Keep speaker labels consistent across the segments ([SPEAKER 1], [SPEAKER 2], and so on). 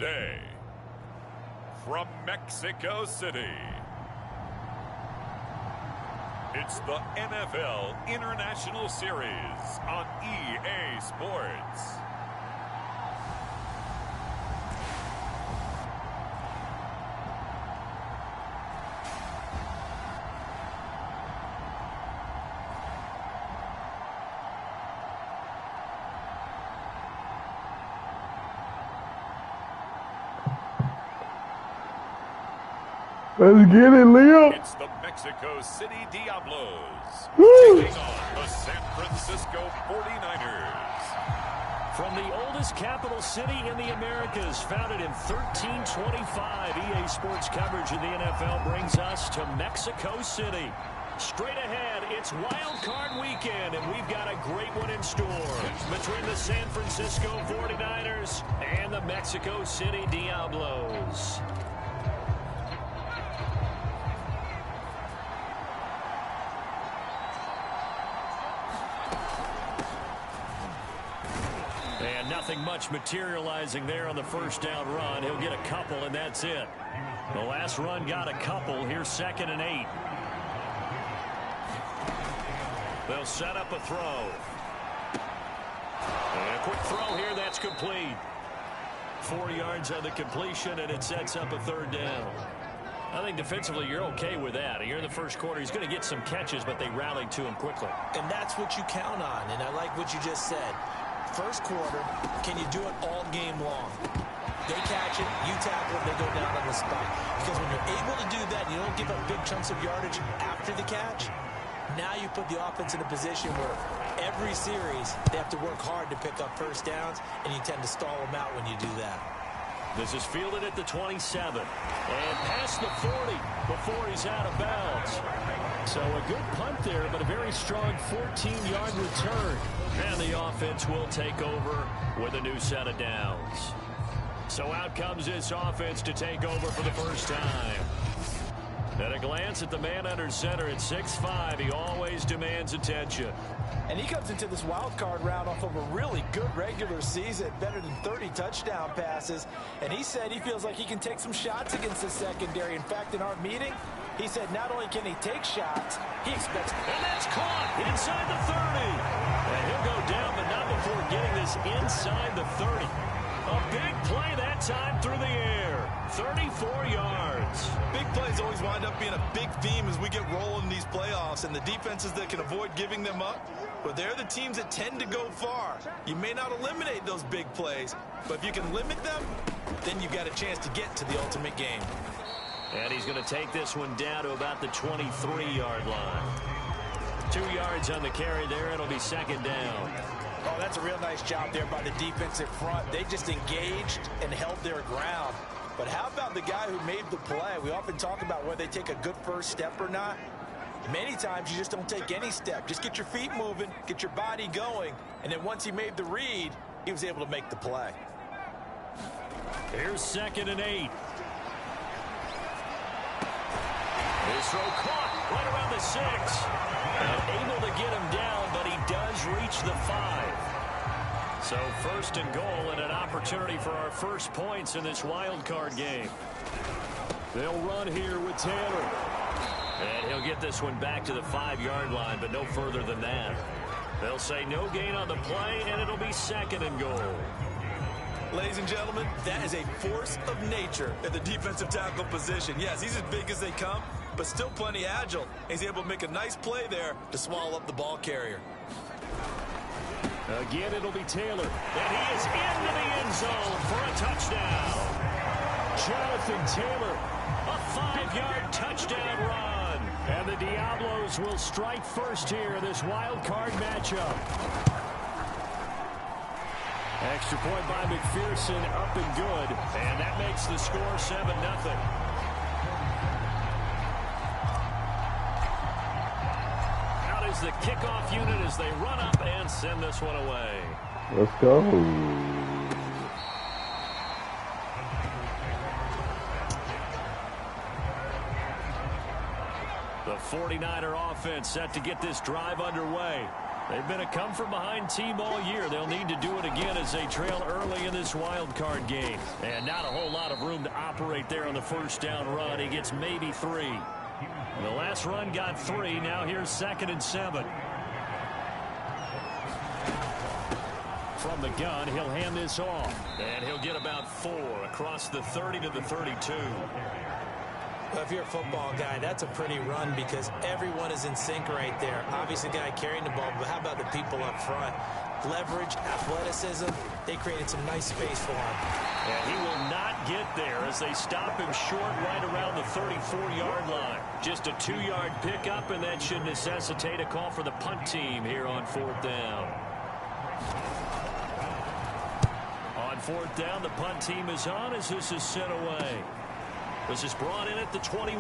[SPEAKER 1] today, from Mexico City, it's the NFL International Series on EA Sports.
[SPEAKER 2] Let's get it, Leo.
[SPEAKER 1] It's the Mexico City Diablos
[SPEAKER 2] Woo!
[SPEAKER 1] taking on the San Francisco 49ers.
[SPEAKER 3] From the oldest capital city in the Americas, founded in 1325, EA Sports coverage of the NFL brings us to Mexico City. Straight ahead, it's Wildcard weekend, and we've got a great one in store between the San Francisco 49ers and the Mexico City Diablos. And nothing much materializing there on the first down run. He'll get a couple, and that's it. The last run got a couple. Here's 2nd and 8. They'll set up a throw. And a quick throw here. That's complete. 4 yards on the completion, and it sets up a 3rd down. I think defensively you're okay with that. Here in the first quarter, he's going to get some catches, but they rallied to him quickly.
[SPEAKER 4] And that's what you count on, and I like what you just said. First quarter, can you do it all game long? They catch it, you tackle it, they go down on the spot. Because when you're able to do that, you don't give up big chunks of yardage after the catch. Now you put the offense in a position where every series they have to work hard to pick up first downs, and you tend to stall them out when you do that.
[SPEAKER 3] This is fielded at the 27. And past the 40 before he's out of bounds. So a good punt there, but a very strong 14-yard return. And the offense will take over with a new set of downs. So out comes this offense to take over for the first time. At a glance at the man under center at 6'5", he always demands attention.
[SPEAKER 5] And he comes into this wild card round off of a really good regular season, better than 30 touchdown passes. And he said he feels like he can take some shots against the secondary. In fact, in our meeting, he said not only can he take shots, he expects...
[SPEAKER 3] And that's caught inside the 30. And he'll go down, but not before getting this inside the 30. A big play that time through the air. 34 yards.
[SPEAKER 6] Big plays always wind up being a big theme as we get rolling in these playoffs, and the defenses that can avoid giving them up, but they're the teams that tend to go far. You may not eliminate those big plays, but if you can limit them, then you've got a chance to get to the ultimate game.
[SPEAKER 3] And he's going to take this one down to about the 23-yard line. 2 yards on the carry there. It'll be 2nd down.
[SPEAKER 5] Oh, that's a real nice job there by the defensive front. They just engaged and held their ground. But how about the guy who made the play? We often talk about whether they take a good first step or not. Many times you just don't take any step. Just get your feet moving, get your body going, and then once he made the read, he was able to make the play.
[SPEAKER 3] Here's 2nd and 8. His throw caught right around the 6. Able to get him down, but he does reach the 5. So 1st and goal, and an opportunity for our first points in this wild card game. They'll run here with Taylor. And he'll get this one back to the 5-yard line, but no further than that. They'll say no gain on the play, and it'll be 2nd and goal.
[SPEAKER 6] Ladies and gentlemen, that is a force of nature at the defensive tackle position. Yes, he's as big as they come, but still plenty agile. He's able to make a nice play there to swallow up the ball carrier.
[SPEAKER 3] Again, it'll be Taylor. And he is into the end zone for a touchdown. Jonathan Taylor, a 5-yard touchdown run. And the Diablos will strike first here in this wild card matchup. Extra point by McPherson, up and good. And that makes the score 7-0. Out is the kickoff unit as they run up and send this one away.
[SPEAKER 2] Let's go.
[SPEAKER 3] The 49er offense set to get this drive underway. They've been a come-from-behind team all year. They'll need to do it again as they trail early in this wild card game. And not a whole lot of room to operate there on the first down run. He gets maybe 3. The last run got 3. Now here's 2nd and 7. From the gun, he'll hand this off. And he'll get about 4 across the 30 to the 32.
[SPEAKER 4] Well, if you're a football guy, that's a pretty run because everyone is in sync right there. Obviously, the guy carrying the ball, but how about the people up front? Leverage, athleticism, they created some nice space for him.
[SPEAKER 3] And he will not get there as they stop him short right around the 34-yard line. Just a 2-yard pickup, and that should necessitate a call for the punt team here on 4th down. On 4th down, the punt team is on as this is sent away. This is brought in at the 21.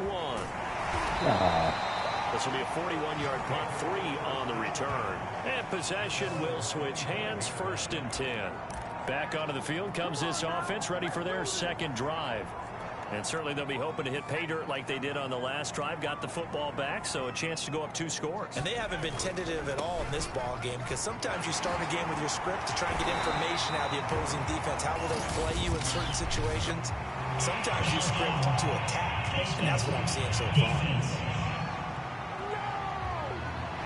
[SPEAKER 3] This will be a 41-yard punt, 3 on the return. And possession will switch hands, 1st and 10. Back onto the field comes this offense, ready for their 2nd drive. And certainly they'll be hoping to hit pay dirt like they did on the last drive. Got the football back, so a chance to go up 2 scores.
[SPEAKER 4] And they haven't been tentative at all in this ball game because sometimes you start a game with your script to try and get information out of the opposing defense. How will they play you in certain situations? Sometimes you script to attack, and that's what I'm seeing so far.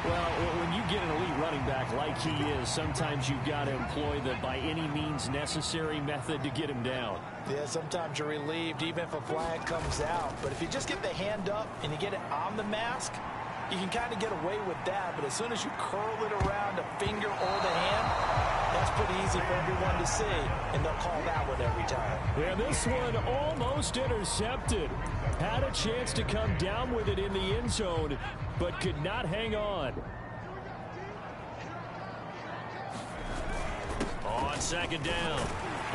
[SPEAKER 3] Well, when you get an elite running back like he is, sometimes you've got to employ the by any means necessary method to get him down.
[SPEAKER 5] Yeah, sometimes you're relieved even if a flag comes out. But if you just get the hand up and you get it on the mask, you can kind of get away with that. But as soon as you curl it around a finger or the hand, that's pretty easy for everyone to see, and they'll call that one every time.
[SPEAKER 3] Yeah, this one almost intercepted. Had a chance to come down with it in the end zone, but could not hang on. On 2nd down,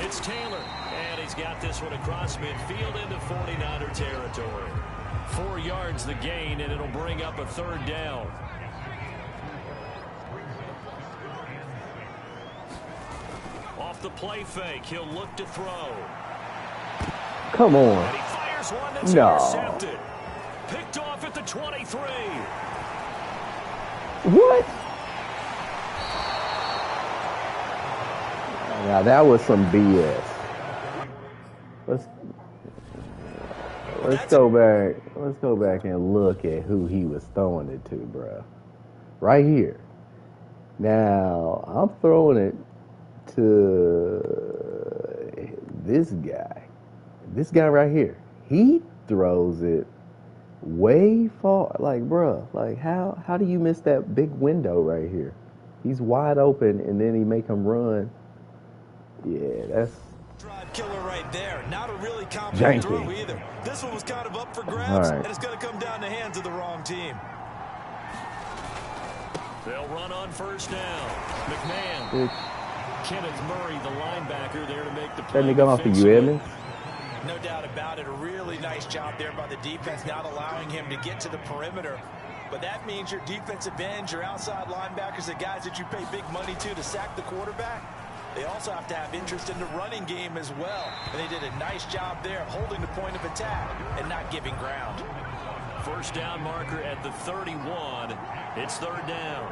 [SPEAKER 3] it's Taylor, and he's got this one across midfield into 49er territory. 4 yards the gain, and it'll bring up a 3rd down. Off the play fake, he'll look to throw.
[SPEAKER 2] Come on.
[SPEAKER 3] And he fires one that's
[SPEAKER 2] No.
[SPEAKER 3] intercepted. Picked off at the 23.
[SPEAKER 2] What? Now that was some BS. Let's go back. Let's go back and look at who he was throwing it to, bro. Right here. Now I'm throwing it to this guy. This guy right here. He throws it way far. Like, bro, like how do you miss that big window right here? He's wide open, and then he make him run. Yeah, that's
[SPEAKER 5] Drive killer right there. Not a really confident
[SPEAKER 2] janky.
[SPEAKER 5] throw either. This one was kind of up for grabs,
[SPEAKER 2] All right.
[SPEAKER 5] and it's going to come down the hands of the wrong team.
[SPEAKER 3] They'll run on 1st down. McMahon.
[SPEAKER 2] It's,
[SPEAKER 3] Kenneth Murray, the linebacker, there to make the play.
[SPEAKER 2] letting it go off of you, Edmonds.
[SPEAKER 5] No doubt about it. A really nice job there by the defense, not allowing him to get to the perimeter. But that means your defensive ends, your outside linebackers, the guys that you pay big money to sack the quarterback, they also have to have interest in the running game as well. And they did a nice job there of holding the point of attack and not giving ground.
[SPEAKER 3] 1st down marker at the 31. It's 3rd down.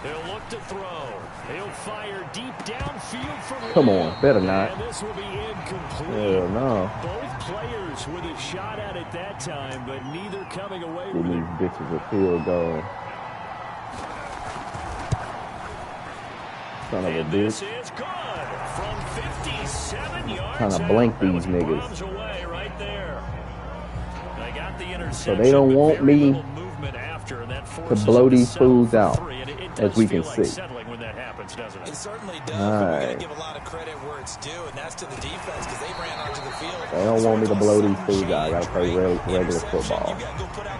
[SPEAKER 3] He'll look to throw. He'll fire deep downfield for
[SPEAKER 2] Come on, better not.
[SPEAKER 3] And this will be incomplete.
[SPEAKER 2] Hell no.
[SPEAKER 3] Both players with a shot at it that time, but neither coming away with
[SPEAKER 2] Giving
[SPEAKER 3] it.
[SPEAKER 2] these bitches a field goal. Son of a
[SPEAKER 3] And this
[SPEAKER 2] bitch.
[SPEAKER 3] is good from 57 yards.
[SPEAKER 2] Trying to blank
[SPEAKER 3] out.
[SPEAKER 2] these
[SPEAKER 3] That was
[SPEAKER 2] niggas.
[SPEAKER 3] bombs away right there. They got the
[SPEAKER 2] So
[SPEAKER 3] interception,
[SPEAKER 2] they don't
[SPEAKER 3] but
[SPEAKER 2] want
[SPEAKER 3] very
[SPEAKER 2] me
[SPEAKER 3] little movement after, and that
[SPEAKER 2] to
[SPEAKER 3] forces
[SPEAKER 2] blow
[SPEAKER 3] them to
[SPEAKER 2] these
[SPEAKER 3] settle
[SPEAKER 2] fools
[SPEAKER 3] for
[SPEAKER 2] out,
[SPEAKER 3] 3, and it
[SPEAKER 2] as
[SPEAKER 3] does
[SPEAKER 2] we
[SPEAKER 3] feel
[SPEAKER 2] can
[SPEAKER 3] like
[SPEAKER 2] see.
[SPEAKER 3] settling when that happens, doesn't
[SPEAKER 4] It
[SPEAKER 3] it?
[SPEAKER 4] certainly does,
[SPEAKER 2] All
[SPEAKER 4] but we got
[SPEAKER 2] right.
[SPEAKER 4] to give a lot of credit where it's due, and that's to the defense because they ran onto the field.
[SPEAKER 2] They don't want me to blow these fools out. I gotta play regular football.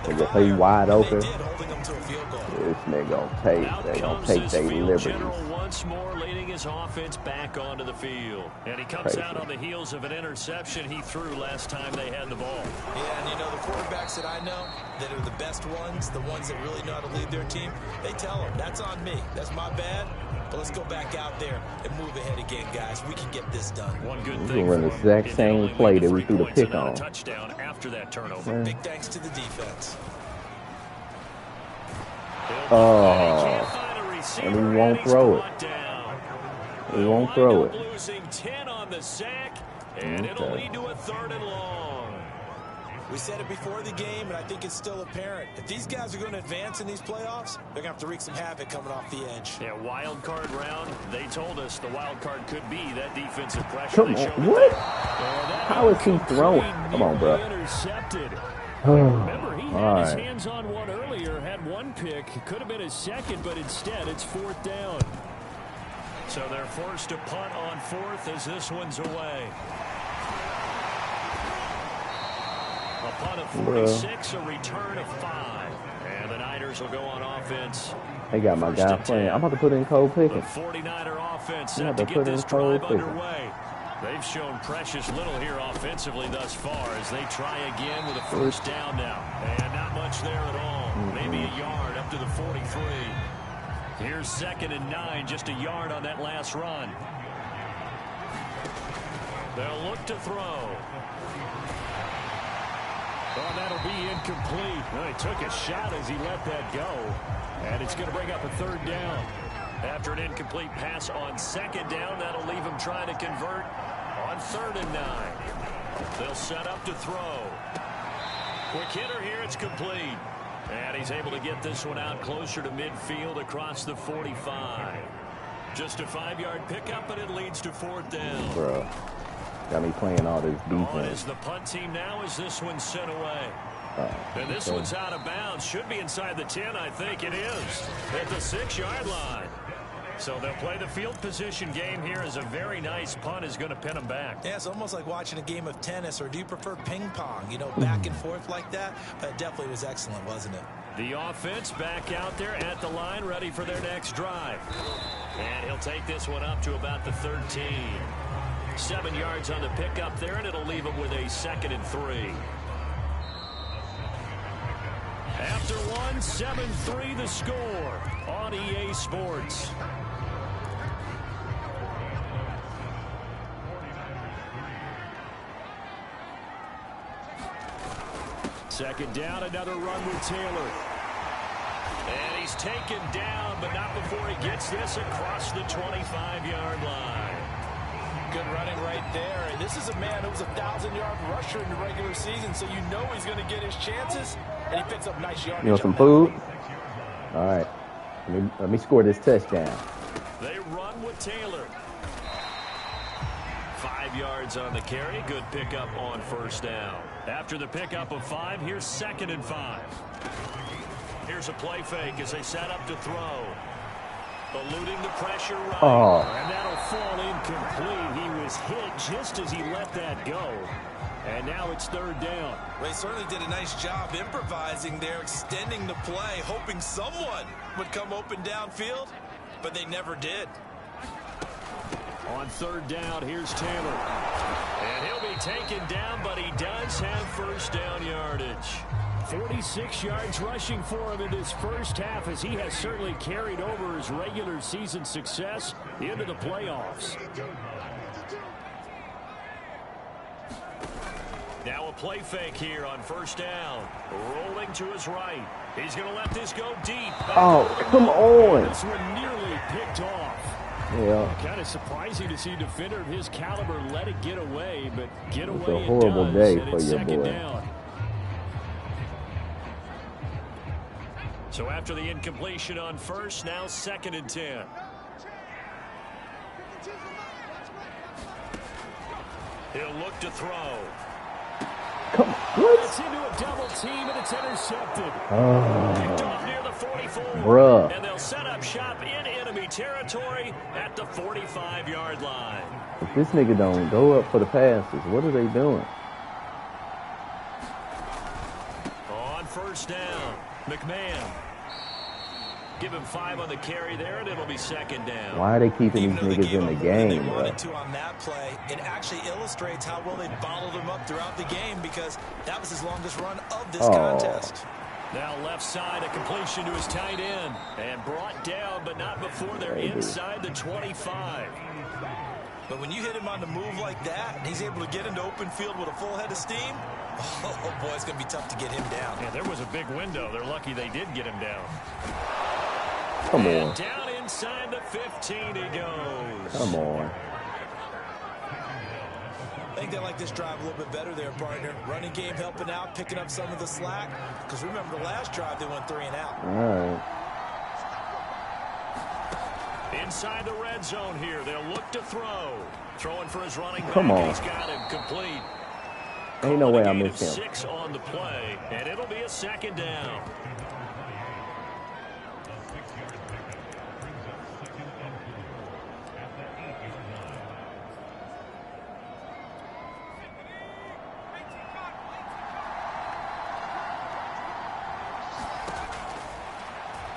[SPEAKER 2] If they play wide open,
[SPEAKER 4] They did, holding them to a field goal.
[SPEAKER 2] this nigga gonna take.
[SPEAKER 3] Out
[SPEAKER 2] They gonna
[SPEAKER 3] comes
[SPEAKER 2] take
[SPEAKER 3] this
[SPEAKER 2] their
[SPEAKER 3] field
[SPEAKER 2] liberties.
[SPEAKER 3] general once more, leading his offense back onto the field. And he comes
[SPEAKER 2] Crazy.
[SPEAKER 3] out on the heels of an interception he threw last time they had the ball.
[SPEAKER 4] Yeah, and you know, the quarterbacks that I know that are the best ones, the ones that really know how to lead their team, they tell them, that's on me. That's my bad. But let's go back out there and move ahead again, guys. We can get this done.
[SPEAKER 3] One good
[SPEAKER 2] We're
[SPEAKER 3] thing
[SPEAKER 2] gonna run the
[SPEAKER 3] for him,
[SPEAKER 2] exact
[SPEAKER 3] it
[SPEAKER 2] same
[SPEAKER 3] only
[SPEAKER 2] play
[SPEAKER 3] led to
[SPEAKER 2] that we
[SPEAKER 3] 3
[SPEAKER 2] threw the
[SPEAKER 3] points and
[SPEAKER 2] pick
[SPEAKER 3] not a
[SPEAKER 2] on.
[SPEAKER 3] touchdown after that turnover.
[SPEAKER 2] Yeah.
[SPEAKER 4] Big thanks to the defense.
[SPEAKER 2] And he won't throw it. He won't throw it.
[SPEAKER 3] Losing 10 on the sack, and it'll lead to a 3rd and long.
[SPEAKER 5] We said it before the game, and I think it's still apparent. If these guys are going to advance in these playoffs, they're going to have to wreak some havoc coming off the edge.
[SPEAKER 3] Yeah, wild card round. They told us the wild card could be that defensive pressure.
[SPEAKER 2] Come on, what? How is he throwing? Come on, bro.
[SPEAKER 3] Intercepted. Remember, he had his
[SPEAKER 2] right.
[SPEAKER 3] hands on one earlier, had one pick. Could have been his second, but instead it's 4th down. So they're forced to punt on 4th as this one's away. A punt of 46, a return of 5. And the Niners will go on offense.
[SPEAKER 2] They got my guy playing. I'm about to put in Cole Pickens.
[SPEAKER 3] The 49er offense set to get this drive underway. They've shown precious little here offensively thus far as they try again with a 1st down now. And not much there at all. Maybe a yard up to the 43. Here's 2nd and 9, just a yard on that last run. They'll look to throw. Oh, that'll be incomplete. Well, he took a shot as he let that go. And it's going to bring up a 3rd down. After an incomplete pass on 2nd down, that'll leave him trying to convert on 3rd and 9. They'll set up to throw. Quick hitter here, it's complete. And he's able to get this one out closer to midfield across the 45. Just a 5-yard pickup, but it leads to 4th down.
[SPEAKER 2] Bro, got me playing all this defense.
[SPEAKER 3] On is the punt team now as this one's sent away. And this one's out of bounds. Should be inside the 10, I think it is. At the 6-yard line. So they'll play the field position game here as a very nice punt is going to pin them back.
[SPEAKER 5] Yeah, it's almost like watching a game of tennis, or do you prefer ping pong? You know, back and forth like that? That definitely was excellent, wasn't it?
[SPEAKER 3] The offense back out there at the line, ready for their next drive. And he'll take this one up to about the 13. 7 yards on the pickup there, and it'll leave him with a 2nd and 3. After one, 7-3 the score on EA Sports. Second down, another run with Taylor. And he's taken down, but not before he gets this across the 25-yard line.
[SPEAKER 5] Good running right there. And this is a man who was a 1,000-yard rusher in the regular season, so you know he's going to get his chances. And he picks up nice yardage.
[SPEAKER 2] You want some food? All right. Let me score this touchdown.
[SPEAKER 3] They run with Taylor. 5 yards on the carry. Good pickup on 1st down. After the pickup of 5, here's 2nd and 5. Here's a play fake as they set up to throw. Eluding the pressure right. And that'll fall incomplete. He was hit just as he let that go. And now it's 3rd down.
[SPEAKER 5] Well, he certainly did a nice job improvising there, extending the play, hoping someone would come open downfield, but they never did.
[SPEAKER 3] On 3rd down, here's Taylor. And he'll be taken down, but he does have 1st down yardage. 46 yards rushing for him in his first half, as he has certainly carried over his regular season success into the playoffs. Now a play fake here on 1st down. Rolling to his right. He's going to let this go deep.
[SPEAKER 2] Come on.
[SPEAKER 3] This one nearly picked off.
[SPEAKER 2] Yeah.
[SPEAKER 3] Kind of surprising to see a defender of his caliber let it get away, but get away
[SPEAKER 2] it's a horrible
[SPEAKER 3] it does,
[SPEAKER 2] day
[SPEAKER 3] and
[SPEAKER 2] for
[SPEAKER 3] it's
[SPEAKER 2] your
[SPEAKER 3] 2nd
[SPEAKER 2] boy.
[SPEAKER 3] down. So after the incompletion on 1st, now 2nd and 10. He'll look to throw.
[SPEAKER 2] What?
[SPEAKER 3] It's into a double team, and it's intercepted. Picked off near the 44.
[SPEAKER 2] Bruh.
[SPEAKER 3] And they'll set up shop in enemy territory at the 45-yard line.
[SPEAKER 2] If this nigga don't go up for the passes, what are they doing?
[SPEAKER 3] On 1st down, McMahon. Give him 5 on the carry there, and it'll be 2nd down.
[SPEAKER 2] Why are they keeping these niggas in the game, bro?
[SPEAKER 5] On that play, it actually illustrates how well they bottled him up throughout the game, because that was his longest run of this contest.
[SPEAKER 3] Now left side, a completion to his tight end. And brought down, but not before they're inside the 25.
[SPEAKER 5] But when you hit him on the move like that, and he's able to get into open field with a full head of steam, oh boy, it's going to be tough to get him down.
[SPEAKER 3] Yeah, there was a big window. They're lucky they did get him down.
[SPEAKER 2] Come
[SPEAKER 3] And
[SPEAKER 2] on.
[SPEAKER 3] down inside the 15 he goes.
[SPEAKER 2] Come on.
[SPEAKER 5] I think they like this drive a little bit better there, partner. Running game helping out, picking up some of the slack. Because remember the last drive, they went 3 and out.
[SPEAKER 2] All right.
[SPEAKER 3] Inside the red zone here, they'll look to throw. Throwing for his running back.
[SPEAKER 2] Come on.
[SPEAKER 3] He's got him complete.
[SPEAKER 2] Ain't no way I
[SPEAKER 3] Gain of
[SPEAKER 2] missed him.
[SPEAKER 3] 6 on the play, and it'll be a second down.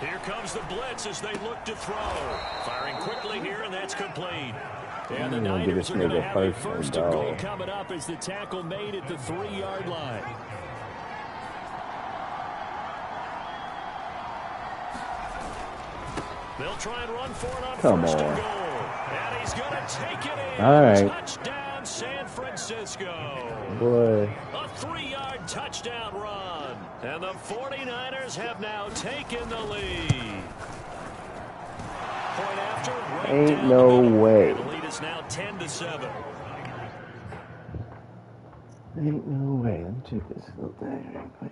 [SPEAKER 3] Here comes the blitz as they look to throw. Firing quickly here, and that's complete. And the Niners are going to have a first and goal coming up as the tackle made at the 3-yard line. They'll try and run for it on first and goal. And he's going to take it in.
[SPEAKER 2] All right.
[SPEAKER 3] Touchdown, San Francisco.
[SPEAKER 2] Boy.
[SPEAKER 3] A 3-yard touchdown run. And the 49ers have now taken the lead. Point after. Right
[SPEAKER 2] Ain't no way.
[SPEAKER 3] The lead is now 10-7.
[SPEAKER 2] Ain't no way. Let me check this little thing real quick.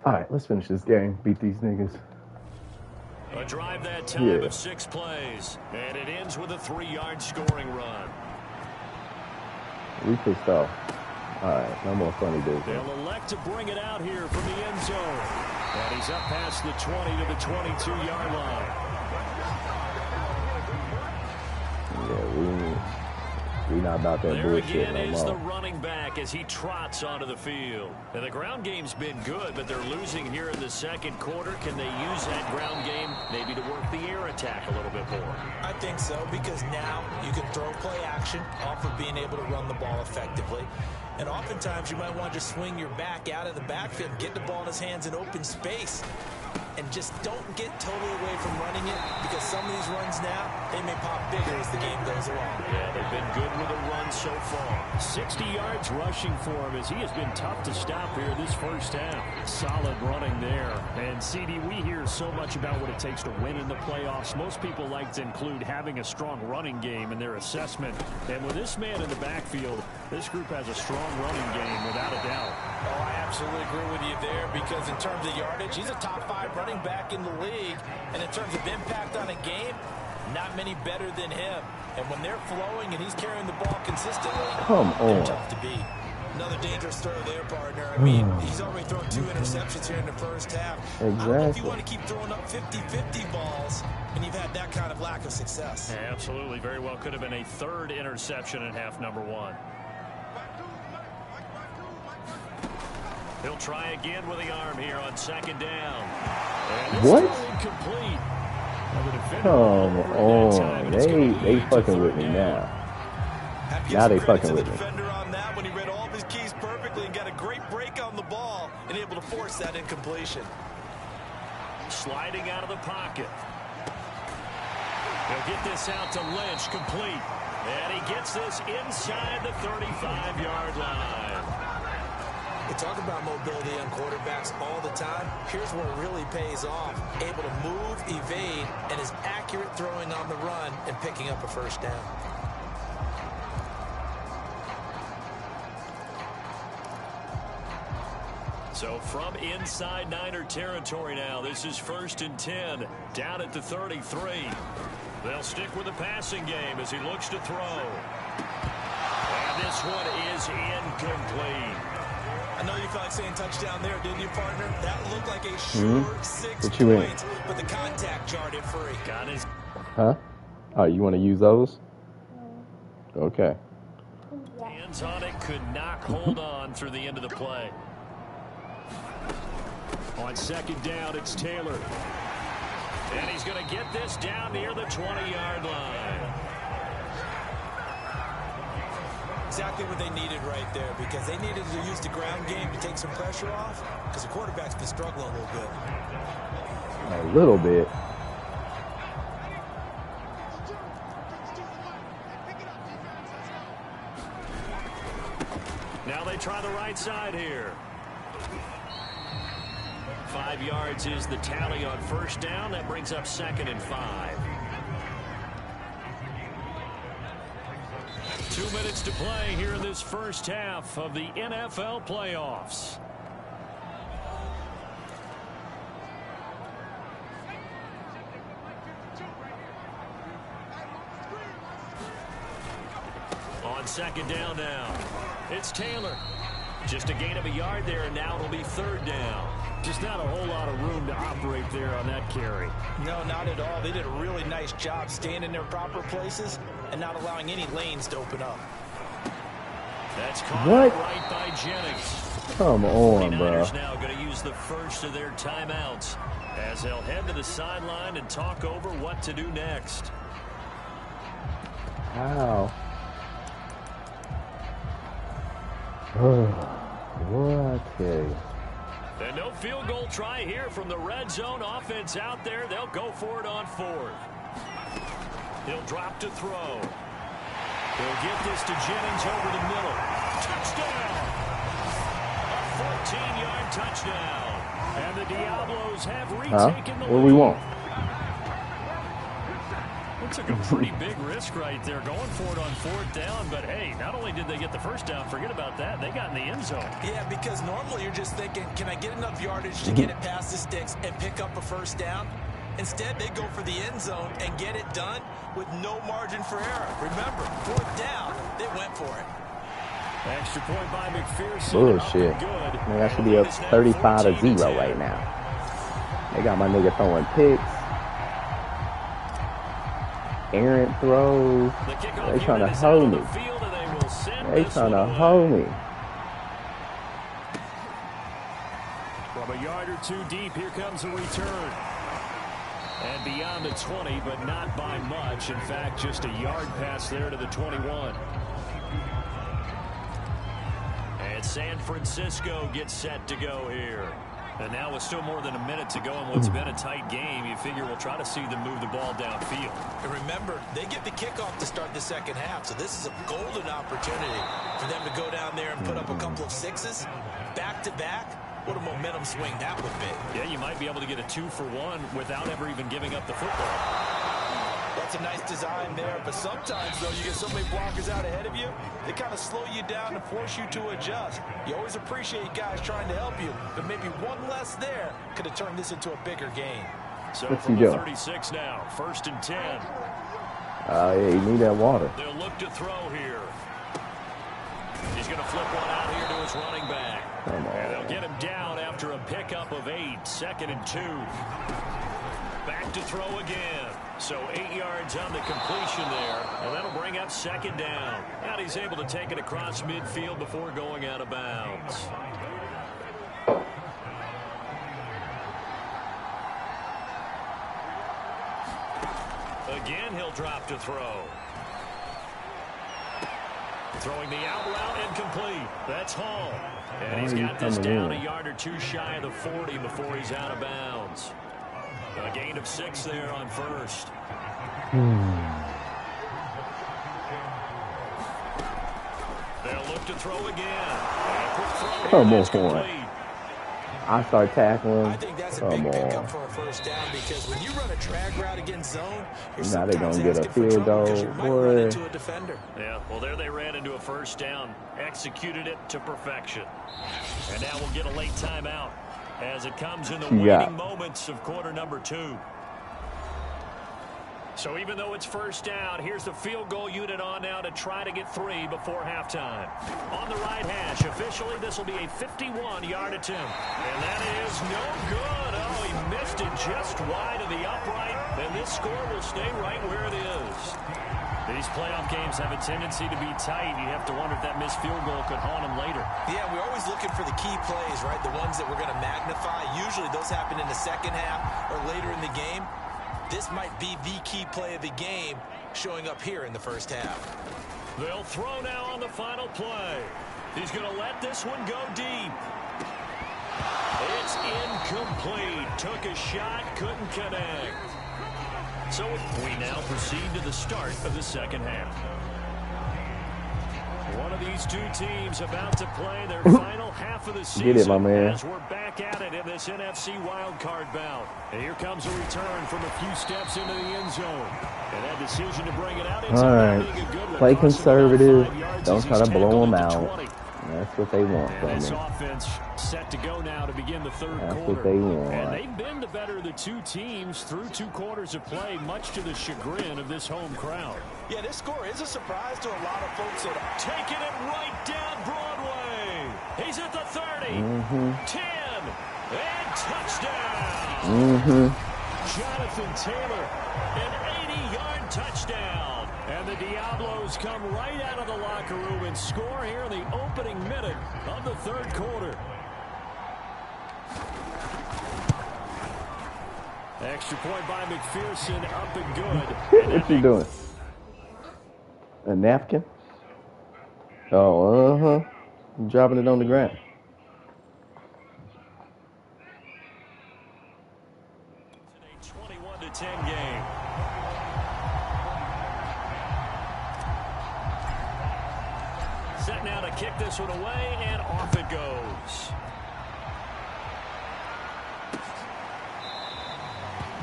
[SPEAKER 2] All right, let's finish this game. Beat these niggas.
[SPEAKER 3] A drive that time of 6 plays. And it ends with a 3-yard scoring run.
[SPEAKER 2] We pissed off. All right, no more funny business.
[SPEAKER 3] They'll elect to bring it out here from the end zone. And he's up past the 20 to the 22-yard line.
[SPEAKER 2] Yeah, we not about that
[SPEAKER 3] there
[SPEAKER 2] bullshit
[SPEAKER 3] again
[SPEAKER 2] no
[SPEAKER 3] is
[SPEAKER 2] more.
[SPEAKER 3] the running back as he trots onto the field. And the ground game's been good, but they're losing here in the second quarter. Can they use that ground game maybe to work the air attack a little bit more?
[SPEAKER 5] I think so, because now you can throw play action off of being able to run the ball effectively. And oftentimes you might want to just swing your back out of the backfield, get the ball in his hands in open space, and just don't get totally away from running it, because some of these runs now, they may pop bigger as the game goes along.
[SPEAKER 3] Yeah, they've been good with a run so far. 60 yards rushing for him as he has been tough to stop here this first half. Solid running there. And CD, we hear so much about what it takes to win in the playoffs. Most people like to include having a strong running game in their assessment. And with this man in the backfield, this group has a strong running game without a doubt.
[SPEAKER 5] Oh, I absolutely agree with you there, because in terms of yardage, he's a top 5 running back in the league. And in terms of impact on a game, not many better than him. And when they're flowing and he's carrying the ball consistently, they're tough to beat. Another dangerous throw there, partner. I mean, he's already thrown 2 interceptions here in the first half.
[SPEAKER 2] Exactly.
[SPEAKER 5] I don't know if you want to keep throwing up 50-50 balls and you've had that kind of lack of success.
[SPEAKER 3] Yeah, absolutely. Very well could have been a 3rd interception in half number 1. He'll try again with the arm here on 2nd down. And
[SPEAKER 2] what?
[SPEAKER 3] Incomplete.
[SPEAKER 2] Come on. They fucking with me now. Now they fucking with me.
[SPEAKER 5] Defender on that when he read all of his keys perfectly and got a great break on the ball and able to force that incompletion.
[SPEAKER 3] Sliding out of the pocket. He'll get this out to Lynch, complete. And he gets this inside the 35-yard line.
[SPEAKER 5] We talk about mobility on quarterbacks all the time. Here's where it really pays off. Able to move, evade, and is accurate throwing on the run and picking up a first down.
[SPEAKER 3] So from inside Niner territory now, this is 1st and 10, down at the 33. They'll stick with the passing game as he looks to throw. And this one is incomplete.
[SPEAKER 5] I know you felt like saying touchdown there, didn't you, partner? That looked like a short 6
[SPEAKER 2] What you
[SPEAKER 5] points, but the contact jarred it free.
[SPEAKER 3] Got his.
[SPEAKER 2] Huh? Oh, you want to use those? Okay.
[SPEAKER 3] Hands on it, could not hold on through the end of the play. On 2nd down, it's Taylor. And he's going to get this down near the 20-yard line.
[SPEAKER 4] Exactly what they needed right there, because they needed to use the ground game to take some pressure off, because the quarterback's been struggling a little bit.
[SPEAKER 2] A little bit.
[SPEAKER 3] Now they try the right side here. 5 yards is the tally on first down. That brings up 2nd and 5. 2 minutes to play here in this first half of the NFL playoffs. On 2nd down now, it's Taylor. Just a gain of a yard there, and now it'll be 3rd down. Just not a whole lot of room to operate there on that carry.
[SPEAKER 5] No, not at all. They did a really nice job staying in their proper places and not allowing any lanes to open up.
[SPEAKER 3] That's caught right by Jennings.
[SPEAKER 2] Come on, bro.
[SPEAKER 3] Now going to use the first of their timeouts as they'll head to the sideline and talk over what to do next.
[SPEAKER 2] How? What? Okay.
[SPEAKER 3] And no field goal try here from the red zone. Offense out there. They'll go for it on 4th. He'll drop to throw. He'll get this to Jennings over the middle. Touchdown! A 14-yard touchdown. And the Diablos have retaken the lead.
[SPEAKER 2] What do we want?
[SPEAKER 3] Looks like a pretty big risk right there, going for it on 4th down. But, hey, not only did they get the first down, forget about that, they got in the end zone.
[SPEAKER 5] Yeah, because normally you're just thinking, can I get enough yardage to get it past the sticks and pick up a first down? Instead, they go for the end zone and get it done with no margin for error. Remember, 4th down, they went for it.
[SPEAKER 3] Extra point by McPherson.
[SPEAKER 2] Bullshit. Man, I should be up 35-0 right now. They got my nigga throwing picks. Errant throws. They trying to hold me. They trying to hold me.
[SPEAKER 3] From a yard or 2 deep, here comes a return. And beyond the 20, but not by much. In fact, just a yard pass there to the 21. And San Francisco gets set to go here. And now with still more than a minute to go in what's been a tight game, you figure we'll try to see them move the ball downfield.
[SPEAKER 5] And remember, they get the kickoff to start the second half, so this is a golden opportunity for them to go down there and put up a couple of sixes back-to-back. What a momentum swing that would be.
[SPEAKER 3] Yeah, you might be able to get a 2-for-1 without ever even giving up the football.
[SPEAKER 5] That's a nice design there, but sometimes, though, you get so many blockers out ahead of you, they kind of slow you down and force you to adjust. You always appreciate guys trying to help you, but maybe one less there could have turned this into a bigger game.
[SPEAKER 3] So from the 36 now, 1st and 10.
[SPEAKER 2] Yeah, you need that water.
[SPEAKER 3] They'll look to throw here. He's going to flip one out here to his running back.
[SPEAKER 2] Come on.
[SPEAKER 3] And they'll get him down after a pickup of 8, 2nd and 2. Back to throw again. So 8 yards on the completion there, and that'll bring up 2nd down. And he's able to take it across midfield before going out of bounds. Again, he'll drop to throw. Throwing the out route incomplete. That's Hall. And he's got this down a yard or 2 shy of the 40 before he's out of bounds. A gain of 6 there on 1st. They'll look to throw again.
[SPEAKER 2] Come on. I start tackling.
[SPEAKER 5] I think that's a big pickup for a first down, because when you run a drag route against zone,
[SPEAKER 2] now they're going to get a field goal.
[SPEAKER 5] Run into a defender.
[SPEAKER 3] Yeah, well, there they ran into a first down. Executed it to perfection. And now we'll get a late timeout as it comes in the waning moments of quarter number 2. So even though it's first down, here's the field goal unit on now to try to get 3 before halftime. On the right hash, officially this will be a 51-yard attempt. And that is no good. Oh, he missed it just wide of the upright. And this score will stay right where it is. These playoff games have a tendency to be tight. You have to wonder if that missed field goal could haunt them later.
[SPEAKER 5] Yeah, we're always looking for the key plays, right? The ones that we're going to magnify. Usually those happen in the second half or later in the game.
[SPEAKER 4] this might be the key play of the game showing up here in the first half.
[SPEAKER 3] They'll throw now on the final play. He's going to let this one go deep. It's incomplete. Took a shot, couldn't connect. So we now proceed to the start of the second half. One of these two teams about to play their final half of the season.
[SPEAKER 2] Get it, my man.
[SPEAKER 3] As we're back at it in this NFC Wildcard bout. And here comes a return from a few steps into the end zone. And that decision to bring it out.
[SPEAKER 2] All right. Play conservative. Don't try to blow them out. That's what they want from me.
[SPEAKER 3] This offense set to go now to begin the third quarter.
[SPEAKER 2] That's what they want.
[SPEAKER 3] And they've been the better of the two teams through 2 quarters of play, much to the chagrin of this home crowd.
[SPEAKER 5] Yeah, this score is a surprise to a lot of folks.
[SPEAKER 3] Taking it right down Broadway. He's at the 30, 10, and touchdown. Jonathan Taylor, an 80-yard touchdown. And the Diablos come right out of the locker room and score here in the opening minute of the third quarter. Extra point by McPherson, up and good.
[SPEAKER 2] What you doing? A napkin? Oh, I'm dropping it on the ground.
[SPEAKER 3] It's a 21-10 game. Set now to kick this one away, and off it goes.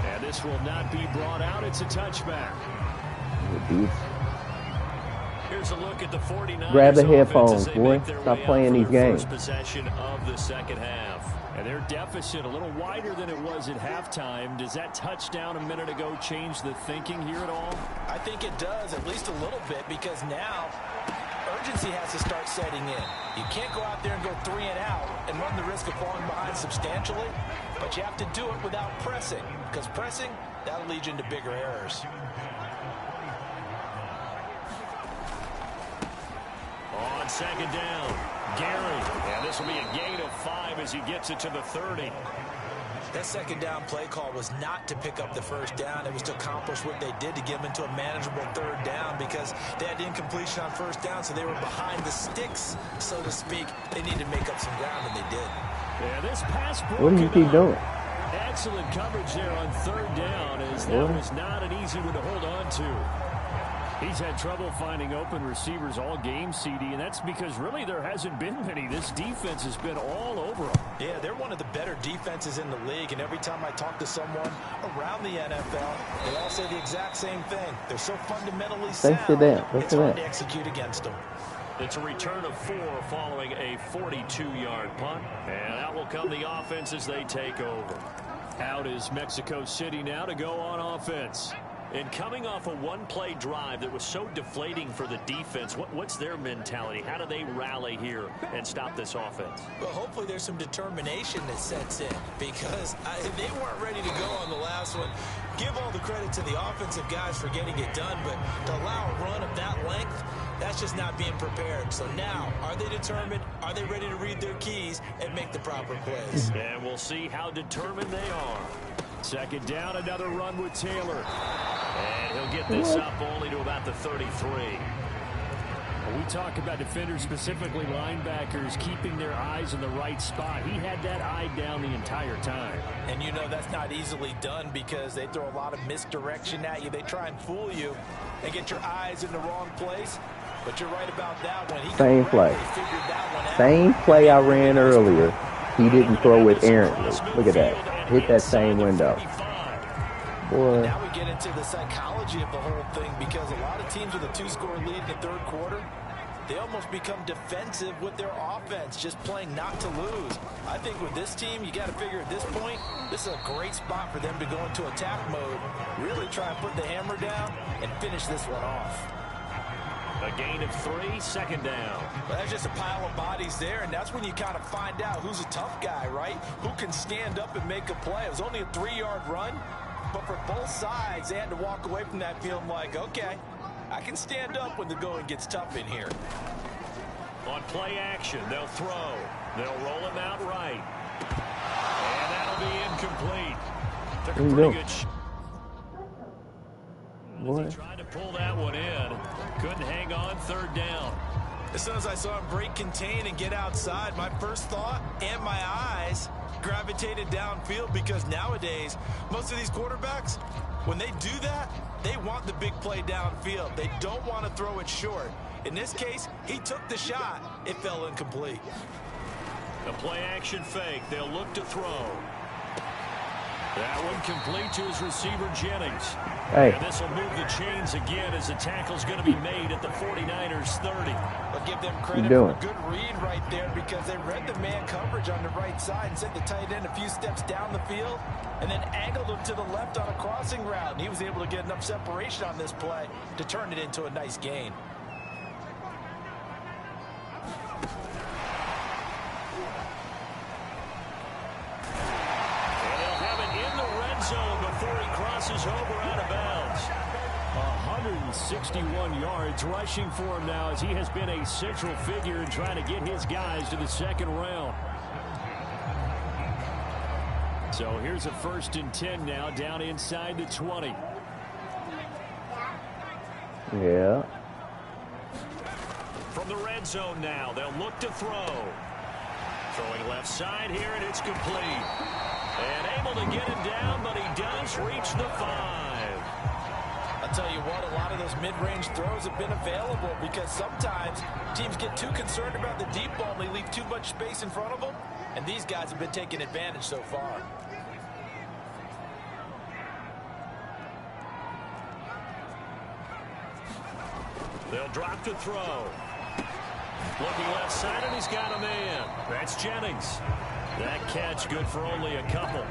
[SPEAKER 3] And this will not be brought out. It's a touchback. Here's a look at the 49ers.
[SPEAKER 2] Grab the headphones, boy. Stop playing these games.
[SPEAKER 3] First possession of the second half. And their deficit a little wider than it was at halftime. Does that touchdown a minute ago change the thinking here at all?
[SPEAKER 5] I think it does, at least a little bit, because now urgency has to start setting in. You can't go out there and go 3 and out and run the risk of falling behind substantially, but you have to do it without pressing, because pressing, that'll lead you into bigger errors.
[SPEAKER 3] On second down, Gary. And this will be a gain of 5 as he gets it to the 30.
[SPEAKER 5] That second down play call was not to pick up the first down. It was to accomplish what they did to get them into a manageable third down, because they had incompletion on first down, so they were behind the sticks, so to speak. They needed to make up some ground, and they did.
[SPEAKER 3] Yeah, this pass
[SPEAKER 2] what do you keep doing?
[SPEAKER 3] Excellent coverage there on third down, as that was not an easy one to hold on to. He's had trouble finding open receivers all game, CD, and that's because really there hasn't been many. This defense has been all over them.
[SPEAKER 5] Yeah, they're one of the better defenses in the league, and every time I talk to someone around the NFL, they all say the exact same thing. They're so fundamentally sound, it's hard to execute against them.
[SPEAKER 3] It's a return of 4 following a 42-yard punt, and that will come the offense as they take over. Out is Mexico City now to go on offense. And coming off a one-play drive that was so deflating for the defense, what's their mentality? How do they rally here and stop this offense?
[SPEAKER 5] Well, hopefully there's some determination that sets in, because they weren't ready to go on the last one. Give all the credit to the offensive guys for getting it done, but to allow a run of that length, that's just not being prepared. So now, are they determined? Are they ready to read their keys and make the proper plays?
[SPEAKER 3] And we'll see how determined they are. Second down, another run with Taylor. And he'll get this up only to about the 33. When we talk about defenders, specifically linebackers, keeping their eyes in the right spot. He had that eye down the entire time.
[SPEAKER 5] And you know that's not easily done, because they throw a lot of misdirection at you. They try and fool you and get your eyes in the wrong place. But you're right about that one.
[SPEAKER 2] Same play. Same play I ran earlier. He didn't throw it errantly. Look at that. Hit that same window. Boy.
[SPEAKER 5] Now we get into the psychology of the whole thing, because a lot of teams with a 2-score lead in the third quarter, they almost become defensive with their offense, just playing not to lose. I think with this team, you got to figure at this point, this is a great spot for them to go into attack mode, really try and put the hammer down and finish this one off.
[SPEAKER 3] A gain of 3, second down.
[SPEAKER 5] Well, that's just a pile of bodies there, and that's when you kind of find out who's a tough guy, right? Who can stand up and make a play. It was only a 3-yard run, but for both sides, they had to walk away from that feeling like, okay, I can stand up when the going gets tough in here.
[SPEAKER 3] On play action, they'll throw. They'll roll him out right. And that'll be incomplete. Took a pretty good shot.
[SPEAKER 2] boy.
[SPEAKER 3] Tried to pull that one in. Couldn't hang on third down.
[SPEAKER 5] As soon as I saw him break contain and get outside, my first thought and my eyes gravitated downfield, because nowadays, most of these quarterbacks, when they do that, they want the big play downfield. They don't want to throw it short. In this case, he took the shot. It fell incomplete.
[SPEAKER 3] The play action fake. They'll look to throw. That one complete to his receiver, Jennings.
[SPEAKER 2] Hey.
[SPEAKER 3] And this will move the chains again as the tackle's going to be made at the 49ers 30.
[SPEAKER 5] But give them credit for a good read right there, because they read the man coverage on the right side and sent the tight end a few steps down the field and then angled him to the left on a crossing route. And he was able to get enough separation on this play to turn it into a nice gain.
[SPEAKER 3] Zone before he crosses over out of bounds. 161 yards rushing for him now, as he has been a central figure in trying to get his guys to the second round. So here's a 1st and 10 now, down inside the 20.
[SPEAKER 2] Yeah.
[SPEAKER 3] From the red zone now, they'll look to throw. Throwing left side here, and it's complete. And able to get him down, but he does reach the 5.
[SPEAKER 5] I'll tell you what, a lot of those mid-range throws have been available, because sometimes teams get too concerned about the deep ball and they leave too much space in front of them, and these guys have been taking advantage so far.
[SPEAKER 3] They'll drop to throw. Looking left side, and he's got a man. That's Jennings. That catch good for only a couple.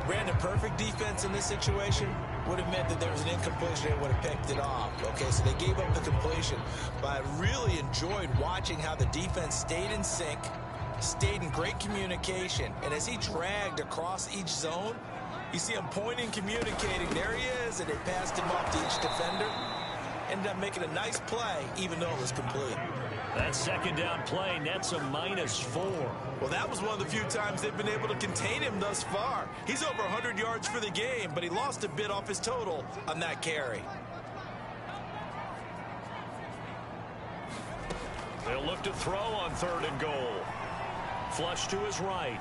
[SPEAKER 5] Brandon, perfect defense in this situation would have meant that there was an incompletion and would have picked it off. Okay, so they gave up the completion. But I really enjoyed watching how the defense stayed in sync, stayed in great communication. And as he dragged across each zone, you see him pointing, communicating. There he is, and they passed him off to each defender. Ended up making a nice play, even though it was complete.
[SPEAKER 3] That second down play nets a -4.
[SPEAKER 6] Well, that was one of the few times they've been able to contain him thus far. He's over 100 yards for the game, but he lost a bit off his total on that carry.
[SPEAKER 3] They'll look to throw on 3rd and goal. Flush to his right.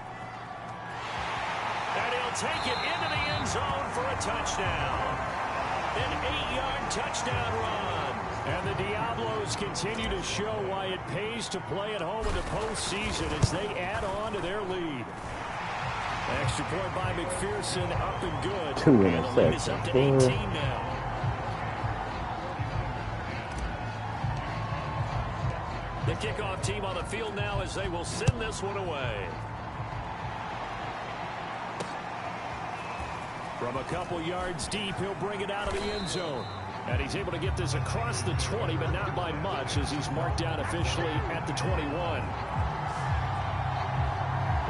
[SPEAKER 3] And he'll take it into the end zone for a touchdown. An 8-yard touchdown run. And the Diablos continue to show why it pays to play at home in the postseason as they add on to their lead. Extra point by McPherson, up and good.
[SPEAKER 2] 2
[SPEAKER 3] and the lead is up to 18 now. The kickoff team on the field now as they will send this one away. From a couple yards deep, he'll bring it out of the end zone. And he's able to get this across the 20, but not by much, as he's marked down officially at the 21.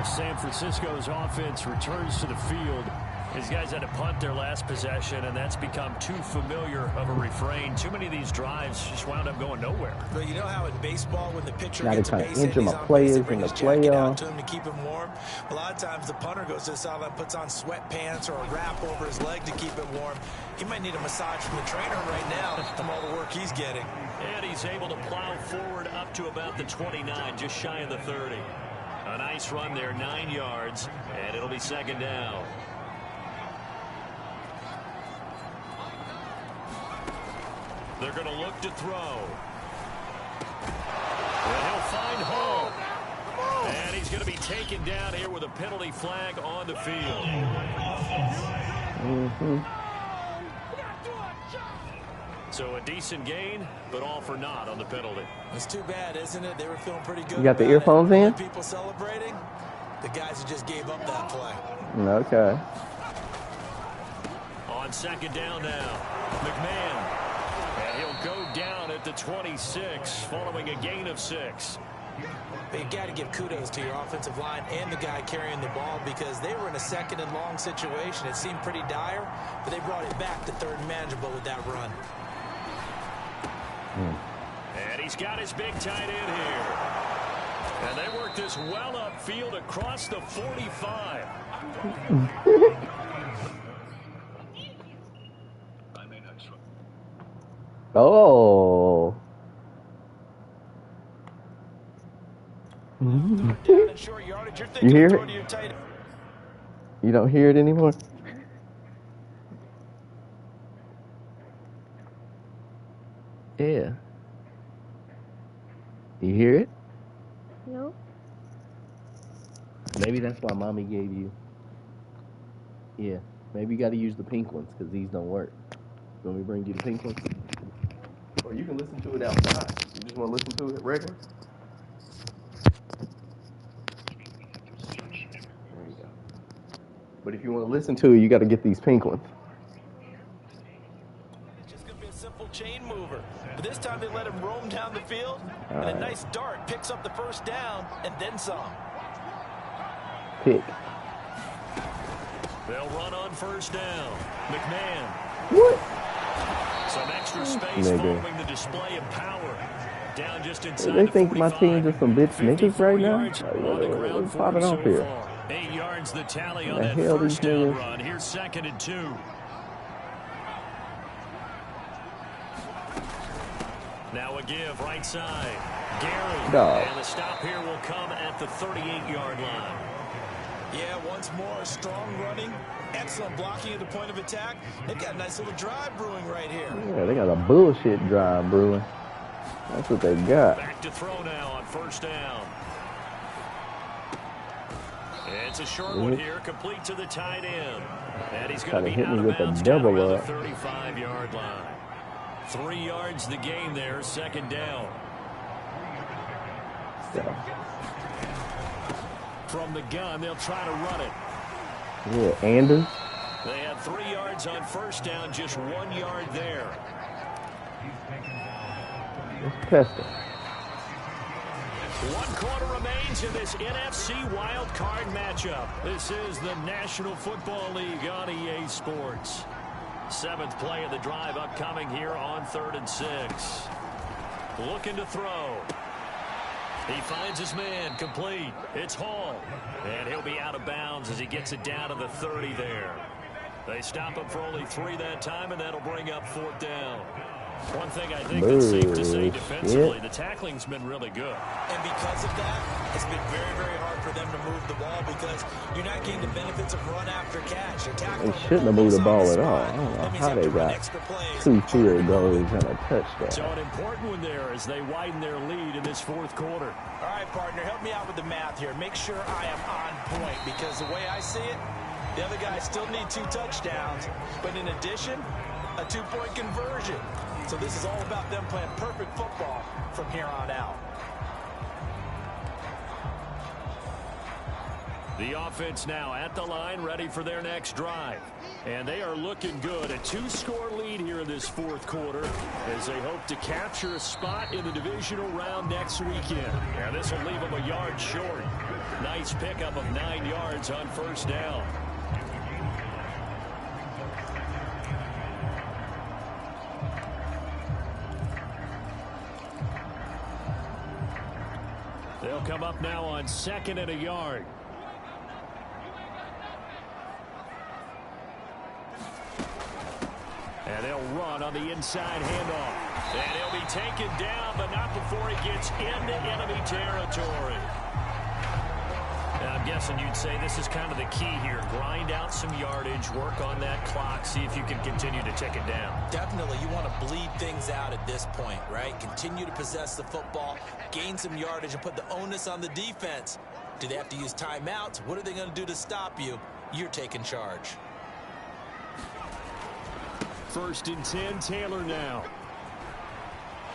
[SPEAKER 3] San Francisco's offense returns to the field. These guys had to punt their last possession, and that's become too familiar of a refrain. Too many of these drives just wound up going nowhere.
[SPEAKER 5] But you know how in baseball, when the pitcher
[SPEAKER 2] Now
[SPEAKER 5] gets a
[SPEAKER 2] they're
[SPEAKER 5] base
[SPEAKER 2] trying to
[SPEAKER 5] hit,
[SPEAKER 2] injure
[SPEAKER 5] he's
[SPEAKER 2] my
[SPEAKER 5] on
[SPEAKER 2] players
[SPEAKER 5] base, they
[SPEAKER 2] in
[SPEAKER 5] bring
[SPEAKER 2] the
[SPEAKER 5] his jacket out
[SPEAKER 2] playoffs.
[SPEAKER 5] to him to keep him warm. A lot of times the punter goes to the sideline, puts on sweatpants or a wrap over his leg to keep it warm. He might need a massage from the trainer right now from all the work he's getting.
[SPEAKER 3] And he's able to plow forward up to about the 29, just shy of the 30. A nice run there, 9 yards, and it'll be second down. They're going to look to throw. And he'll find home. And he's going to be taken down here with a penalty flag on the field. So a decent gain, but all for naught on the penalty.
[SPEAKER 5] It's too bad, isn't it? They were feeling pretty good.
[SPEAKER 2] You got the
[SPEAKER 5] about
[SPEAKER 2] earphones
[SPEAKER 5] it.
[SPEAKER 2] in?
[SPEAKER 5] The people celebrating, the guys who just gave up that play.
[SPEAKER 2] Okay.
[SPEAKER 3] On second down now, McMahon. And he'll go down at the 26 following a gain of 6.
[SPEAKER 5] But you got to give kudos to your offensive line and the guy carrying the ball, because they were in a second and long situation. It seemed pretty dire, but they brought it back to third and manageable with that run.
[SPEAKER 3] And he's got his big tight end here. And they work this well upfield across the 45.
[SPEAKER 2] Oh.
[SPEAKER 5] Down and short yardage. You're
[SPEAKER 2] You
[SPEAKER 5] thinking
[SPEAKER 2] hear
[SPEAKER 5] of throwing
[SPEAKER 2] it?
[SPEAKER 5] to your tight end.
[SPEAKER 2] You don't hear it anymore? Yeah. You hear it?
[SPEAKER 7] No.
[SPEAKER 2] Maybe that's why mommy gave you. Yeah. Maybe you got to use the pink ones because these don't work. You want me to bring you the pink ones? Or you can listen to it outside. You just want to listen to it regular? There you go. But if you want to listen to it, you got to get these pink ones.
[SPEAKER 5] It's just going to be a simple chain mover. But this time they let him roam down the field.
[SPEAKER 2] All
[SPEAKER 5] And
[SPEAKER 2] right.
[SPEAKER 5] a nice dart picks up the first down and then some.
[SPEAKER 2] Pick.
[SPEAKER 3] They'll run on first down. McMahon.
[SPEAKER 2] What?
[SPEAKER 3] Some extra space
[SPEAKER 2] Nigga.
[SPEAKER 3] following the display of power. Down just inside
[SPEAKER 2] They
[SPEAKER 3] the
[SPEAKER 2] think my
[SPEAKER 3] 45.
[SPEAKER 2] team just some bitch niggas
[SPEAKER 3] 54
[SPEAKER 2] right now?
[SPEAKER 3] yards
[SPEAKER 2] Like,
[SPEAKER 3] on the ground
[SPEAKER 2] what's
[SPEAKER 3] for
[SPEAKER 2] popping
[SPEAKER 3] him
[SPEAKER 2] off
[SPEAKER 3] so
[SPEAKER 2] here?
[SPEAKER 3] far. 8 yards the tally on
[SPEAKER 2] The
[SPEAKER 3] that
[SPEAKER 2] hell
[SPEAKER 3] first
[SPEAKER 2] these
[SPEAKER 3] down
[SPEAKER 2] niggas?
[SPEAKER 3] run. Here's 2nd and 2. Now a give right side. Gary.
[SPEAKER 2] Dog.
[SPEAKER 3] And the stop here will come at the 38-yard line.
[SPEAKER 5] Yeah, once more, strong running, excellent blocking at the point of attack. They've got a nice little drive brewing right here.
[SPEAKER 2] Yeah, they got a bullshit drive brewing. That's what they got.
[SPEAKER 3] Back to throw now on first down. It's a short one here, complete to the tight end. And he's going to
[SPEAKER 2] Kinda
[SPEAKER 3] be
[SPEAKER 2] hit me
[SPEAKER 3] out of
[SPEAKER 2] with the
[SPEAKER 3] bounds down
[SPEAKER 2] double
[SPEAKER 3] around the
[SPEAKER 2] up.
[SPEAKER 3] 35-yard line. 3 yards the gain there, 2nd down.
[SPEAKER 2] So,
[SPEAKER 3] From the gun, they'll try to run it.
[SPEAKER 2] yeah, Anders.
[SPEAKER 3] They had 3 yards on first down, just 1 yard there.
[SPEAKER 2] Let's test it.
[SPEAKER 3] 1 quarter remains in this NFC Wildcard matchup. This is the National Football League on EA Sports. 7th play of the drive upcoming here on 3rd and 6. Looking to throw. He finds his man, complete. It's Hall. And he'll be out of bounds as he gets it down to the 30 there. They stop him for only 3 that time, and that'll bring up 4th down. One thing I think that's safe to say defensively, the tackling's been really good.
[SPEAKER 5] And because of that, it's been very, very hard for them to move the ball because you're not getting the benefits of run after catch.
[SPEAKER 2] They shouldn't have moved the ball at all. I don't know how they got 2 field goals and a touchdown.
[SPEAKER 3] So an important one there as they widen their lead in this 4th quarter.
[SPEAKER 5] All right, partner, help me out with the math here. Make sure I am on point because the way I see it, the other guys still need 2 touchdowns, but in addition, a 2-point conversion. So this is all about them playing perfect football from here on out.
[SPEAKER 3] The offense now at the line, ready for their next drive. And they are looking good. A 2-score lead here in this 4th quarter as they hope to capture a spot in the divisional round next weekend. And this will leave them a yard short. Nice pickup of 9 yards on first down. They'll come up now on 2nd and a yard. And they'll run on the inside handoff. And he'll be taken down, but not before he gets into enemy territory. And I'm guessing you'd say this is kind of the key here. Grind out some yardage, work on that clock, see if you can continue to tick it down.
[SPEAKER 5] Definitely, you want to bleed things out at this point, right? Continue to possess the football, gain some yardage, and put the onus on the defense. Do they have to use timeouts? What are they going to do to stop you? You're taking charge.
[SPEAKER 3] 1st and 10, Taylor now.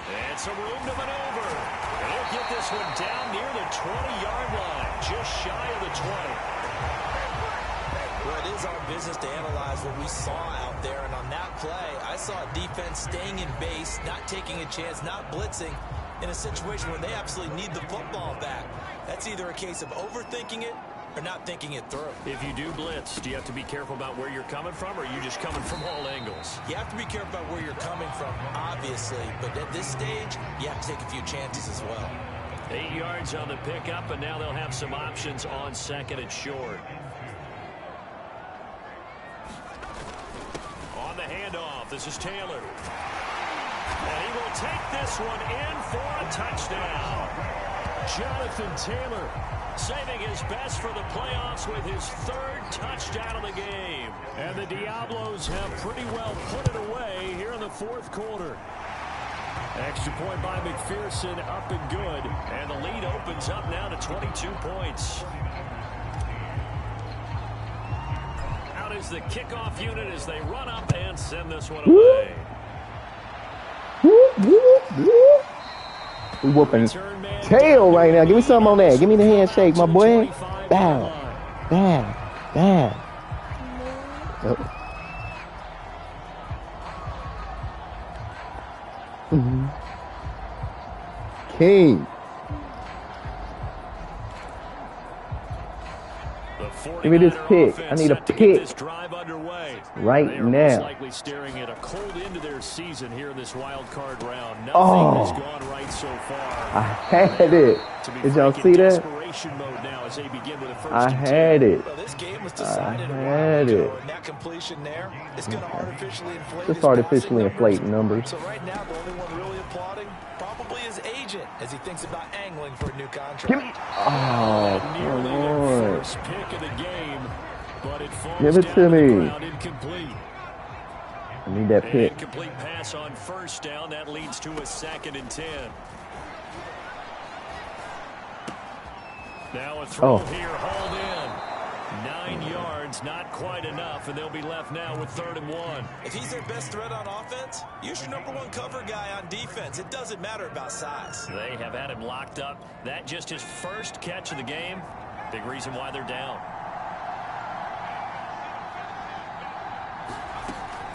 [SPEAKER 3] And some room to maneuver. And he'll get this one down near the 20-yard line, just shy of the 20.
[SPEAKER 5] Well, it is our business to analyze what we saw out there. And on that play, I saw a defense staying in base, not taking a chance, not blitzing in a situation where they absolutely need the football back. That's either a case of overthinking it or not thinking it through.
[SPEAKER 3] If you do blitz, do you have to be careful about where you're coming from, or are you just coming from all angles?
[SPEAKER 5] You have to be careful about where you're coming from, obviously. But at this stage, you have to take a few chances as well.
[SPEAKER 3] 8 yards on the pickup, and now they'll have some options on 2nd and short. On the handoff, this is Taylor. And he will take this one in for a touchdown. Jonathan Taylor saving his best for the playoffs with his third touchdown of the game. And the Diablos have pretty well put it away here in the fourth quarter. Extra point by McPherson, up and good. And the lead opens up now to 22 points. Out is the kickoff unit as they run up and send this one away.
[SPEAKER 2] We whooping tail right now. Give me something on that. Give me the handshake, my boy. Bow. Bow. Bow. Oh. King. Give me this pick. I need a pick right now.
[SPEAKER 3] Likely staring at a cold end of their season here in this wild card round. Nothing has gone right so far.
[SPEAKER 2] I had it. Did y'all see that? I had it.
[SPEAKER 5] Well, this game was
[SPEAKER 2] I
[SPEAKER 5] decided
[SPEAKER 2] had it.
[SPEAKER 5] and that completion there is going to artificially inflate.
[SPEAKER 2] Just artificially inflate numbers.
[SPEAKER 5] So right now, the only one really applauding probably his agent as he thinks about angling for a new contract.
[SPEAKER 2] Give me. Oh, come on.
[SPEAKER 3] First pick of the game, but it falls
[SPEAKER 2] Give it to
[SPEAKER 3] down
[SPEAKER 2] me.
[SPEAKER 3] the ground incomplete.
[SPEAKER 2] I need that
[SPEAKER 3] An
[SPEAKER 2] pick.
[SPEAKER 3] incomplete pass on first down. That leads to a 2nd and 10. Now a throw here, hauled in. 9 yards, not quite enough, and they'll be left now with 3rd and 1.
[SPEAKER 5] If he's their best threat on offense, use your number 1 cover guy on defense. It doesn't matter about size.
[SPEAKER 3] They have had him locked up. That just his first catch of the game. Big reason why they're down.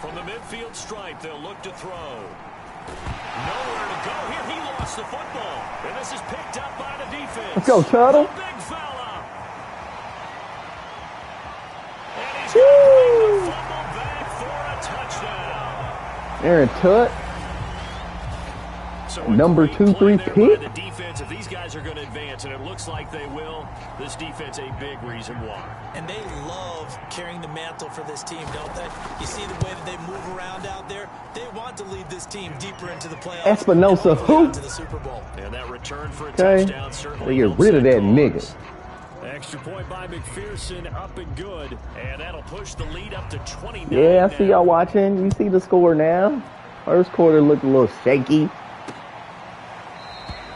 [SPEAKER 3] From the midfield stripe, they'll look to throw. Nowhere to go here. He lost the football. And this is picked up by the defense.
[SPEAKER 2] Let's go, Tuttle.
[SPEAKER 3] The big fella. And he's going to bring the football back for a touchdown.
[SPEAKER 2] Aaron Tutt.
[SPEAKER 3] So
[SPEAKER 2] Number 2-3 pick.
[SPEAKER 3] The defense, if these guys are going to advance, and it looks like they will, this defense a big reason why.
[SPEAKER 5] And they love carrying the mantle for this team, don't they? You see the way that they move around out there? They want to lead this team deeper into the playoffs.
[SPEAKER 2] Espinosa, who?
[SPEAKER 5] To the Super Bowl.
[SPEAKER 3] And that return for a
[SPEAKER 2] Okay.
[SPEAKER 3] touchdown certainly
[SPEAKER 2] They get
[SPEAKER 3] helps
[SPEAKER 2] rid of that
[SPEAKER 3] cause.
[SPEAKER 2] nigga.
[SPEAKER 3] Extra point by McPherson, up and good. And that'll push the lead up to 29.
[SPEAKER 2] Yeah, I see
[SPEAKER 3] now.
[SPEAKER 2] y'all watching. You see the score now. First quarter looked a little shaky.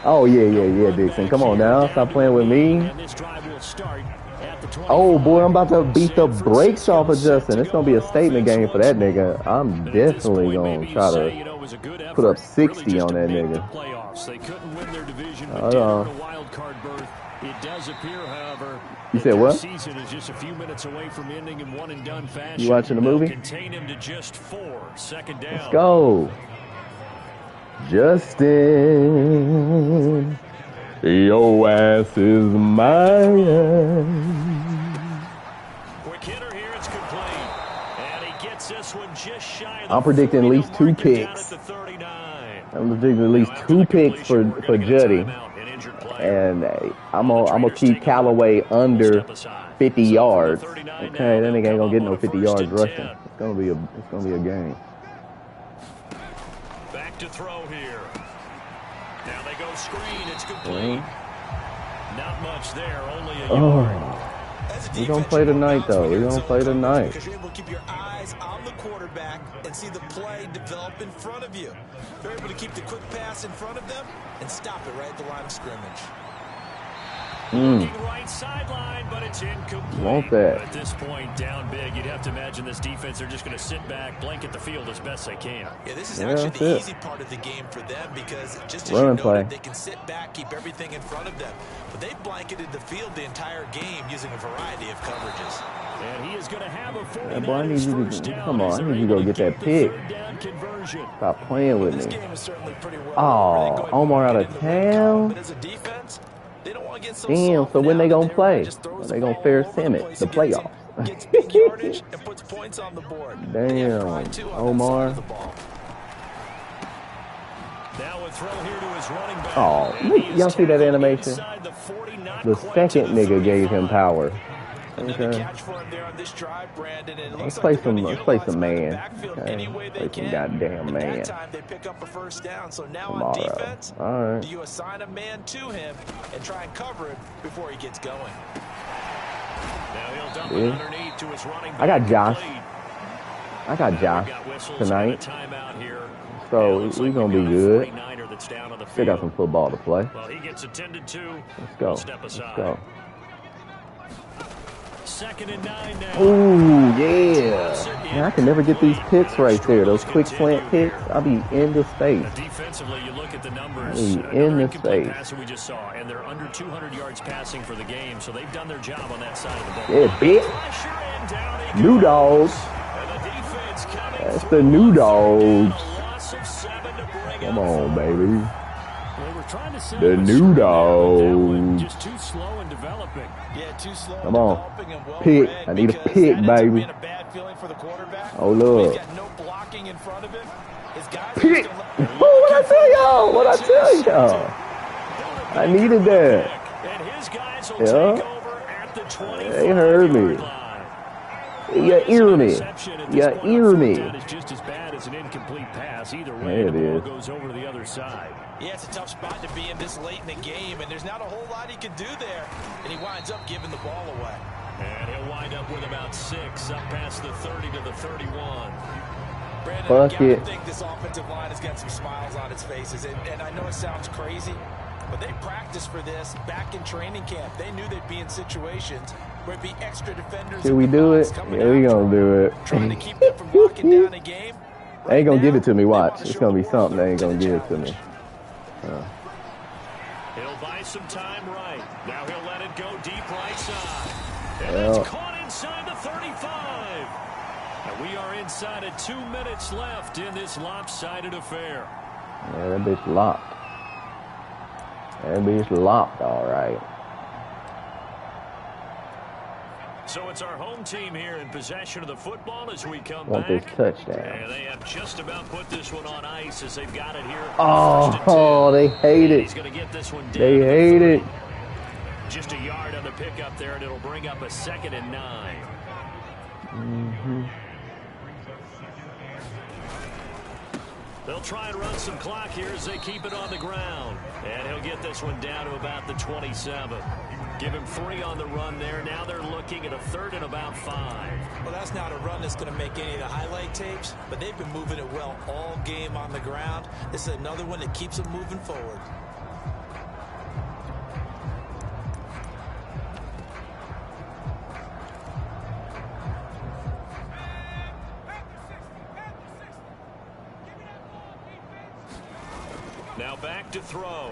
[SPEAKER 2] Oh, yeah, Dixon. Come on now. Stop playing with me.
[SPEAKER 3] And this drive will start at the 25.
[SPEAKER 2] Oh, boy, I'm about to beat the brakes off of Justin. It's going to be a statement game for that nigga. I'm definitely going to try to put up 60 on that nigga.
[SPEAKER 3] They couldn't win their division, but
[SPEAKER 2] Hold
[SPEAKER 3] did
[SPEAKER 2] on.
[SPEAKER 3] earn a wild card berth. It does appear, however,
[SPEAKER 2] You
[SPEAKER 3] that
[SPEAKER 2] said
[SPEAKER 3] their
[SPEAKER 2] what?
[SPEAKER 3] season is just a few minutes away from ending in one and done fashion.
[SPEAKER 2] You watching the
[SPEAKER 3] They'll
[SPEAKER 2] movie?
[SPEAKER 3] Contain him to just 4. Second down.
[SPEAKER 2] Let's go. Justin, your ass is mine.
[SPEAKER 3] Quick hitter here, it's complete. And he gets this one just shy of the
[SPEAKER 2] I'm predicting at
[SPEAKER 3] 40
[SPEAKER 2] least 2
[SPEAKER 3] marker down
[SPEAKER 2] picks.
[SPEAKER 3] at the 39.
[SPEAKER 2] I'm predicting at least 2 picks for Juddy. And I'm gonna keep Callaway under 50 yards. Okay, that nigga ain't gonna get no 50 yards rushing. It's gonna be a game.
[SPEAKER 3] Back to throw here. Now they go screen. It's complete. Not much there. Only a yard.
[SPEAKER 2] We're gonna play tonight though. We're gonna play tonight.
[SPEAKER 5] Because you're able to keep your eyes on the quarterback and see the play develop in front of you. They're able to keep the quick pass in front of them and stop it right at the line of scrimmage.
[SPEAKER 3] Looking right sideline, but it's incomplete.
[SPEAKER 2] Want that.
[SPEAKER 3] But at this point, down big, you'd have to imagine this defense, they're just going to sit back, blanket the field as best they can.
[SPEAKER 5] Yeah, this is
[SPEAKER 2] Yeah,
[SPEAKER 5] actually
[SPEAKER 2] that's
[SPEAKER 5] the
[SPEAKER 2] it.
[SPEAKER 5] easy part of the game for them because just as
[SPEAKER 2] Run
[SPEAKER 5] you
[SPEAKER 2] and
[SPEAKER 5] noted,
[SPEAKER 2] play.
[SPEAKER 5] they can sit back, keep everything in front of them. But they've blanketed the field the entire game using a variety of coverages.
[SPEAKER 3] And he is going to have a 49ers
[SPEAKER 2] Yeah, boy, I need you to-
[SPEAKER 3] first down
[SPEAKER 2] come on,
[SPEAKER 3] as
[SPEAKER 2] I
[SPEAKER 3] they're
[SPEAKER 2] need you to go
[SPEAKER 3] able
[SPEAKER 2] get
[SPEAKER 3] to
[SPEAKER 2] that
[SPEAKER 3] keep the
[SPEAKER 2] pick.
[SPEAKER 3] third down conversion.
[SPEAKER 2] Stop playing with
[SPEAKER 5] This
[SPEAKER 2] me.
[SPEAKER 5] game is certainly pretty well.
[SPEAKER 2] Oh,
[SPEAKER 5] They go
[SPEAKER 2] Omar out
[SPEAKER 5] ahead
[SPEAKER 2] of
[SPEAKER 5] and get in the win column,
[SPEAKER 2] town?
[SPEAKER 5] but as a defense, they don't want to get so
[SPEAKER 2] Damn,
[SPEAKER 5] soft
[SPEAKER 2] so when
[SPEAKER 5] now
[SPEAKER 2] they
[SPEAKER 5] that
[SPEAKER 2] gonna
[SPEAKER 5] everybody
[SPEAKER 2] play?
[SPEAKER 5] just throws
[SPEAKER 2] They
[SPEAKER 5] the
[SPEAKER 2] gonna
[SPEAKER 5] ball
[SPEAKER 2] fair
[SPEAKER 5] all over
[SPEAKER 2] sim
[SPEAKER 5] the
[SPEAKER 2] it,
[SPEAKER 5] place
[SPEAKER 2] the
[SPEAKER 5] and gets-
[SPEAKER 2] playoffs.
[SPEAKER 5] Gets big yardage and puts points on the board. They have pride, too, on that side
[SPEAKER 2] Omar.
[SPEAKER 5] of the ball.
[SPEAKER 3] Now a throw here to his running back.
[SPEAKER 2] Oh,
[SPEAKER 3] And
[SPEAKER 2] look,
[SPEAKER 3] he is
[SPEAKER 2] y'all see that
[SPEAKER 3] tackled
[SPEAKER 2] animation?
[SPEAKER 3] inside the 40, not
[SPEAKER 2] The
[SPEAKER 3] quite to
[SPEAKER 2] second
[SPEAKER 3] the
[SPEAKER 2] nigga gave him
[SPEAKER 3] 35.
[SPEAKER 2] power.
[SPEAKER 5] Another catch for him there on this drive, Brandon. And it looks
[SPEAKER 2] Let's
[SPEAKER 5] like
[SPEAKER 2] play some man.
[SPEAKER 5] backfield
[SPEAKER 2] Okay.
[SPEAKER 5] any way they
[SPEAKER 2] Play
[SPEAKER 5] can.
[SPEAKER 2] some goddamn
[SPEAKER 5] But
[SPEAKER 2] man.
[SPEAKER 5] that time they pick up a first down. So now
[SPEAKER 2] Tomorrow.
[SPEAKER 5] on defense,
[SPEAKER 2] All right.
[SPEAKER 5] do you assign a man to him and try and cover him before he gets going?
[SPEAKER 3] Now he'll dump it underneath to his running back.
[SPEAKER 2] I got Josh.
[SPEAKER 3] Complete.
[SPEAKER 2] I got Josh tonight.
[SPEAKER 3] Here.
[SPEAKER 2] So we're going to be good.
[SPEAKER 3] Still
[SPEAKER 2] Still got some football to play.
[SPEAKER 3] Well, he gets attended to.
[SPEAKER 2] Let's go.
[SPEAKER 3] Step aside.
[SPEAKER 2] Let's go.
[SPEAKER 3] 2nd and 9 now.
[SPEAKER 2] Ooh, yeah. Man, I can never get these picks right there. Those quick slant picks. I'll be in the space.
[SPEAKER 3] Defensively, you look at the numbers.
[SPEAKER 2] In the space.
[SPEAKER 3] Passer we just saw, and they're under 200 yards passing for the game, so they've done their job on that side of the ball.
[SPEAKER 2] Yeah, bitch. New dogs. That's the new dogs. Come on, baby. The new dogs.
[SPEAKER 3] Just too slow in developing.
[SPEAKER 5] Yeah, too slow.
[SPEAKER 2] Come on. Pick. I need a pick, baby. Oh, look.
[SPEAKER 5] He's got no blocking in front of him. His guys
[SPEAKER 2] Pick. What I tell y'all? What I tell y'all? I needed that.
[SPEAKER 3] And his guys will take over at the 24.
[SPEAKER 2] They heard me. You hear me. You hear me.
[SPEAKER 3] It's just as bad as an incomplete pass. Either way,
[SPEAKER 2] Yeah, it
[SPEAKER 3] the ball
[SPEAKER 2] is.
[SPEAKER 3] goes over to the other side.
[SPEAKER 5] Yeah, it's a tough spot to be in this late in the game, and there's not a whole lot he can do there. And he winds up giving the ball away.
[SPEAKER 3] And he'll wind up with about 6 up past the 30 to the 31.
[SPEAKER 5] Brandon,
[SPEAKER 2] Fuck
[SPEAKER 5] I
[SPEAKER 2] it.
[SPEAKER 5] think this offensive line has got some smiles on its faces. And I know it sounds crazy, but they practiced for this back in training camp. They knew they'd be in situations where it'd be extra defenders.
[SPEAKER 2] Should we do it? Yeah, we gonna do it.
[SPEAKER 5] Trying to keep them from locking down a game.
[SPEAKER 2] They ain't gonna give it to me. Watch. It's gonna be something they ain't gonna give it to me.
[SPEAKER 3] He'll buy some time right. Now he'll let it go deep right side. And
[SPEAKER 2] Well.
[SPEAKER 3] that's caught inside the 35. And we are inside of 2 minutes left in this lopsided affair.
[SPEAKER 2] Yeah, that bitch locked. That bitch locked, all right.
[SPEAKER 3] So it's our home team here in possession of the football as we come
[SPEAKER 2] Want
[SPEAKER 3] back.
[SPEAKER 2] this touchdown.
[SPEAKER 3] And they have just about put this one on ice as they've got it here.
[SPEAKER 2] Oh, they hate
[SPEAKER 3] He's
[SPEAKER 2] it.
[SPEAKER 3] going to get this one down.
[SPEAKER 2] They hate it.
[SPEAKER 3] Just a yard on the pickup there, and it'll bring up a 2nd and 9. They'll try and run some clock here as they keep it on the ground. And he'll get this one down to about the 27. Give him 3 on the run there. Now they're looking at a 3rd and about 5.
[SPEAKER 5] Well, that's not a run that's going to make any of the highlight tapes, but they've been moving it well all game on the ground. This is another one that keeps them moving forward.
[SPEAKER 3] Now back to throw.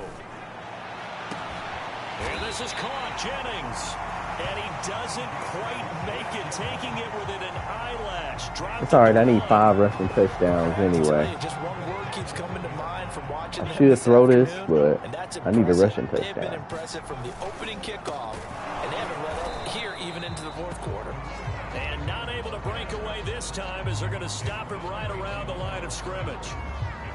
[SPEAKER 3] And this is caught. Jennings. And he doesn't quite make it, taking it within an eyelash.
[SPEAKER 2] It's all right. I need 5 rushing touchdowns anyway.
[SPEAKER 5] Just one word keeps coming to mind from watching
[SPEAKER 2] I should throw this, but I need a rushing
[SPEAKER 5] They've been
[SPEAKER 2] touchdown.
[SPEAKER 5] impressive from the opening kickoff, and they haven't let up here even into the 4th quarter.
[SPEAKER 3] And not able to break away this time as they're going to stop him right around the line of scrimmage.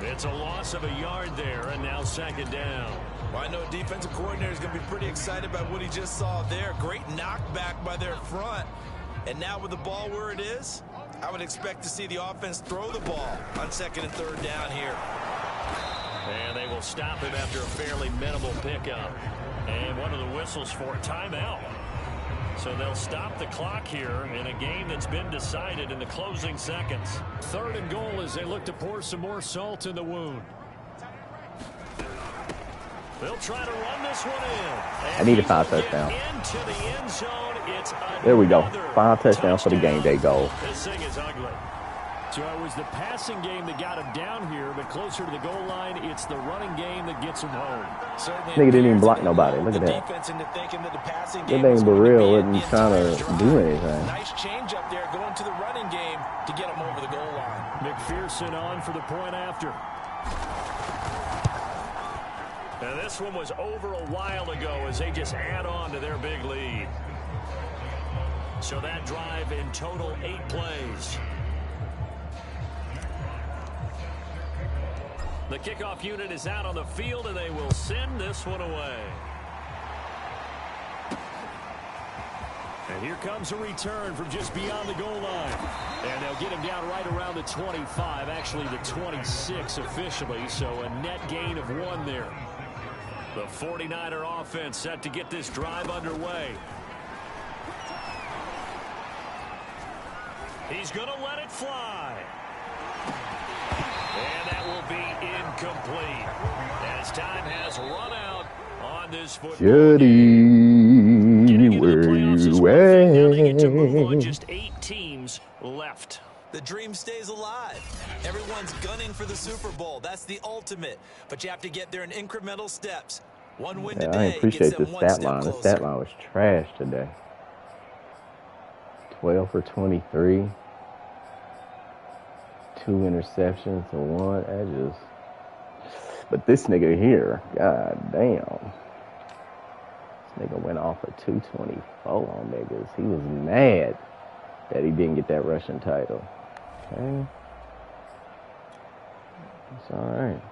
[SPEAKER 3] It's a loss of a yard there, and now 2nd down.
[SPEAKER 6] Well, I know a defensive coordinator is going to be pretty excited by what he just saw there. Great knockback by their front. And now with the ball where it is, I would expect to see the offense throw the ball on 2nd and 3rd down here.
[SPEAKER 3] And they will stop him after a fairly minimal pickup. And one of the whistles for a timeout. So they'll stop the clock here in a game that's been decided in the closing seconds. 3rd and goal as they look to pour some more salt in the wound. They'll try to run this one in.
[SPEAKER 2] I need a 5 touchdown.
[SPEAKER 3] Into the end zone. It's
[SPEAKER 2] There we go.
[SPEAKER 3] another
[SPEAKER 2] 5 touchdowns for the game day goal.
[SPEAKER 3] This thing is ugly. So it was the passing game that got him down here, but closer to the goal line, it's the running game that gets him home.
[SPEAKER 2] Nigga didn't even block nobody. Look at that. That dang Burrell wasn't trying to do anything.
[SPEAKER 5] Nice change up there going to the running game to get him over the goal line.
[SPEAKER 3] McPherson on for the point after. And this one was over a while ago as they just add on to their big lead. So that drive in total 8 plays. The kickoff unit is out on the field, and they will send this one away. And here comes a return from just beyond the goal line. And they'll get him down right around the 25, actually the 26 officially, so a net gain of 1 there. The 49er offense set to get this drive underway. He's going to let it fly. And that will be incomplete as time has run out on this football game. Getting into the playoffs is one thing. Now they get to move on. Just 8 teams left.
[SPEAKER 5] The dream stays alive. Everyone's gunning for the Super Bowl. That's the ultimate. But you have to get there in incremental steps. One win today.
[SPEAKER 2] I appreciate the
[SPEAKER 5] gets them
[SPEAKER 2] stat line. The stat line was trash today. 12 for 23. 2 interceptions to 1. But this nigga here, god damn. This nigga went off of 224 on niggas. He was mad that he didn't get that rushing title. Okay. It's alright.